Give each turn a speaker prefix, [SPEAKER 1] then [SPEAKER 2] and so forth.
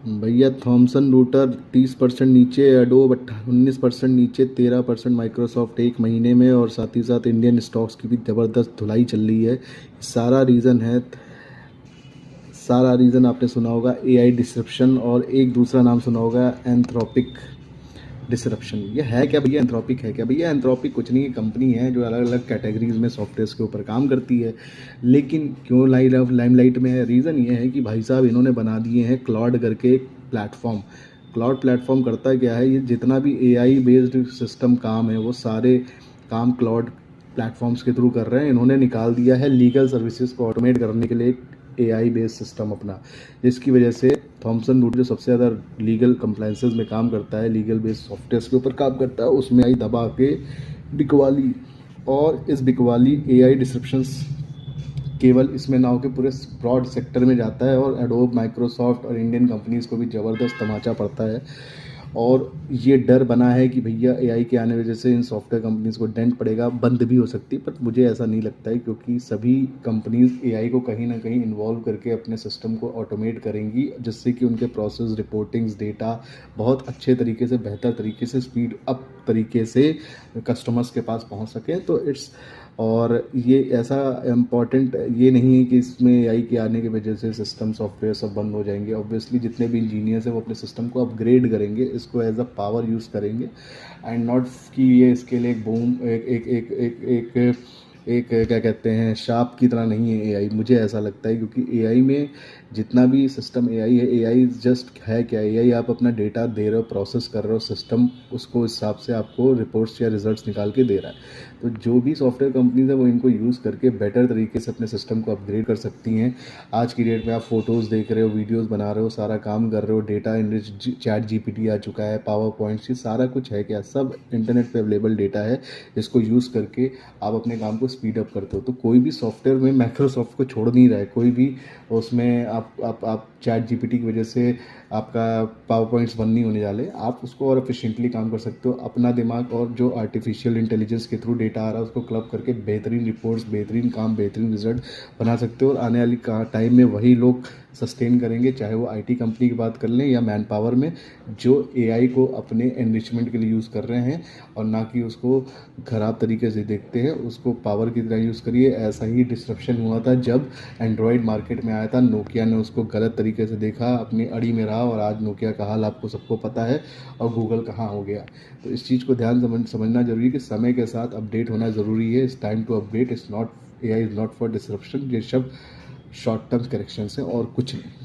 [SPEAKER 1] भैया Thompson router 30% नीचे, adobe 19% नीचे, 13% माइक्रोसॉफ्ट एक महीने में, और साथ ही साथ इंडियन स्टॉक्स की भी ज़बरदस्त धुलाई चल रही है। सारा रीज़न है, सारा रीज़न आपने सुना होगा एआई डिसरप्शन, और एक दूसरा नाम सुना होगा एंथ्रोपिक डिसरप्शन। ये है क्या भैया? एंथ्रोपिक है क्या भैया? एंथ्रोपिक कुछ नहीं, कंपनी है जो अलग अलग कैटेगरीज में सॉफ्टवेयर के ऊपर काम करती है। लेकिन क्यों लाइमलाइट में है? रीज़न ये है कि भाई साहब इन्होंने बना दिए हैं क्लाउड करके एक प्लेटफॉर्म। क्लाउड प्लेटफॉर्म करता क्या है? ये जितना भी एआई बेस्ड सिस्टम काम है वो सारे काम क्लाउड प्लेटफॉर्म्स के थ्रू कर रहे हैं। इन्होंने निकाल दिया है लीगल सर्विसेज को ऑटोमेट करने के लिए एक एआई बेस्ड सिस्टम अपना, जिसकी वजह से थॉमसन रूट जो सबसे ज़्यादा लीगल कंप्लाइंसेस में काम करता है, लीगल बेस्ड सॉफ्टवेयर के ऊपर काम करता है, उसमें आई दबा के बिकवाली। और इस बिकवाली एआई डिस्क्रिप्शंस केवल इसमें ना हो के पूरे ब्रॉड सेक्टर में जाता है, और एडोब, माइक्रोसॉफ्ट और इंडियन कंपनीज़ को भी ज़बरदस्त तमाचा पड़ता है। और ये डर बना है कि भैया एआई के आने की वजह से इन सॉफ्टवेयर कंपनीज़ को डेंट पड़ेगा, बंद भी हो सकती है, पर मुझे ऐसा नहीं लगता है, क्योंकि सभी कंपनीज़ एआई को कहीं ना कहीं इन्वॉल्व करके अपने सिस्टम को ऑटोमेट करेंगी, जिससे कि उनके प्रोसेस, रिपोर्टिंग्स, डेटा बहुत अच्छे तरीके से, बेहतर तरीके से, स्पीड अप तरीके से कस्टमर्स के पास पहुंच सके। तो इट्स, और ये ऐसा इम्पॉर्टेंट ये नहीं है कि इसमें एआई के आने की वजह से सिस्टम सॉफ्टवेयर सब बंद हो जाएंगे। ऑब्वियसली जितने भी इंजीनियर्स हैं वो अपने सिस्टम को अपग्रेड करेंगे, इसको एज अ पावर यूज़ करेंगे, एंड नॉट कि ये इसके लिए एक बूम, एक क्या कहते हैं, शाप की तरह नहीं है एआई। मुझे ऐसा लगता है, क्योंकि एआई में जितना भी सिस्टम एआई है, एआई जस्ट है क्या? एआई आप अपना डेटा दे रहे हो, प्रोसेस कर रहे हो, सिस्टम उसको हिसाब से आपको रिपोर्ट्स या रिजल्ट्स निकाल के दे रहा है। तो जो भी सॉफ्टवेयर कंपनीज है वो इनको यूज़ करके बेटर तरीके से अपने सिस्टम को अपग्रेड कर सकती हैं। आज की डेट में आप फोटोज़ देख रहे हो, वीडियोज़ बना रहे हो, सारा काम कर रहे हो, डेटा इनरिच चैट जीपीटी आ चुका है, पावर पॉइंट्स, ये सारा कुछ है क्या? सब इंटरनेट पे अवेलेबल डेटा है, इसको यूज़ करके आप अपने काम को स्पीड अप करते हो। तो कोई भी सॉफ्टवेयर में माइक्रोसॉफ्ट को छोड़ नहीं रहा है कोई भी। उसमें आप चैट जीपीटी की वजह से आपका पावर पॉइंट्स बंद नहीं होने वाले, आप उसको और एफिशिएंटली काम कर सकते हो। अपना दिमाग और जो आर्टिफिशियल इंटेलिजेंस के थ्रू डेटा आ रहा है उसको क्लब करके बेहतरीन रिपोर्ट्स, बेहतरीन काम, बेहतरीन रिजल्ट बना सकते हो। और आने वाली टाइम में वही लोग सस्टेन करेंगे, चाहे वो आईटी कंपनी की बात कर लें या मैन पावर में, जो एआई को अपने एनरिचमेंट के लिए यूज़ कर रहे हैं, और ना कि उसको ख़राब तरीके से देखते हैं। उसको पावर की तरह यूज़ करिए। ऐसा ही डिस्ट्रप्शन हुआ था जब एंड्रॉयड मार्केट में आया था, नोकिया ने उसको गलत तरीके से देखा, अपनी अड़ी में रहा, और आज नोकिया का हाल आपको सबको पता है, और गूगल कहाँ हो गया। तो इस चीज़ को समझना जरूरी है कि समय के साथ अपडेट होना ज़रूरी है। It's time to update, it's not, AI is not for disruption. ये शब्द शॉर्ट टर्म करेक्शन है और कुछ नहीं।